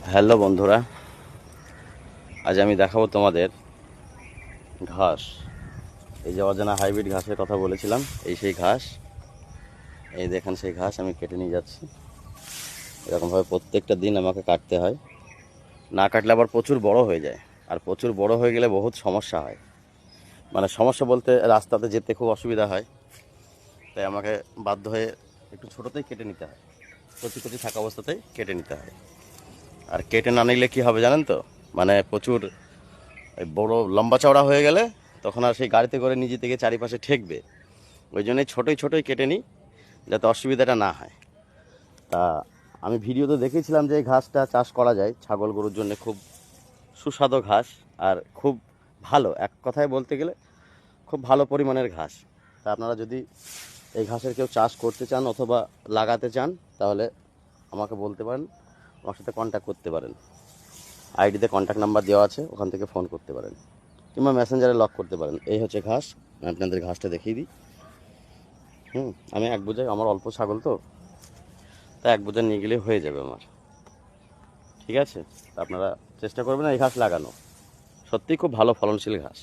Hello বন্ধুরা, আজ আমি দেখাবো তোমাদের ঘাস। এই যে অজানা হাইব্রিড ঘাসের কথা বলেছিলাম, এই সেই ঘাস। এই দেখেন সেই ঘাস আমি কেটে নিয়ে যাচ্ছি। এরকমভাবে প্রত্যেকটা দিন আমাকে কাটতে হয়, না কাটলে আবার প্রচুর বড় হয়ে যায়। আর প্রচুর বড় হয়ে গেলে বহুত সমস্যা হয়, মানে সমস্যা বলতে রাস্তাতে যেতে খুব অসুবিধা হয়। তাই আমাকে বাধ্য হয়ে একটু ছোটোতেই কেটে নিতে হয়, কচি কচি থাকা অবস্থাতেই কেটে নিতে হয়। আর কেটে না নিলে কী হবে জানেন তো, মানে প্রচুর এই বড় লম্বা চওড়া হয়ে গেলে তখন আর সেই গাড়িতে করে নিজে থেকে চারিপাশে ঠেকবে। ওই জন্যই ছোটোই ছোটোই কেটে নিই, যাতে অসুবিধাটা না হয়। তা আমি ভিডিওতে দেখেছিলাম যে এই ঘাসটা চাষ করা যায় ছাগল গরুর জন্য, খুব সুস্বাদু ঘাস। আর খুব ভালো, এক কথায় বলতে গেলে খুব ভালো পরিমাণের ঘাস। তা আপনারা যদি এই ঘাসের কেউ চাষ করতে চান অথবা লাগাতে চান, তাহলে আমাকে বলতে পারেন, আমার সাথে কন্ট্যাক্ট করতে পারেন। আইডিতে কন্ট্যাক্ট নাম্বার দেওয়া আছে, ওখান থেকে ফোন করতে পারেন কিংবা মেসেঞ্জারে লক করতে পারেন। এই হচ্ছে ঘাস, আমি আপনাদের ঘাসটা দেখিয়ে দিই। আমি এক বোঝাই, আমার অল্প ছাগল তো, তাই এক বোঝা নিয়ে গেলে হয়ে যাবে আমার। ঠিক আছে, তা আপনারা চেষ্টা করবেন এই ঘাস লাগানো, সত্যিই খুব ভালো ফলনশীল ঘাস।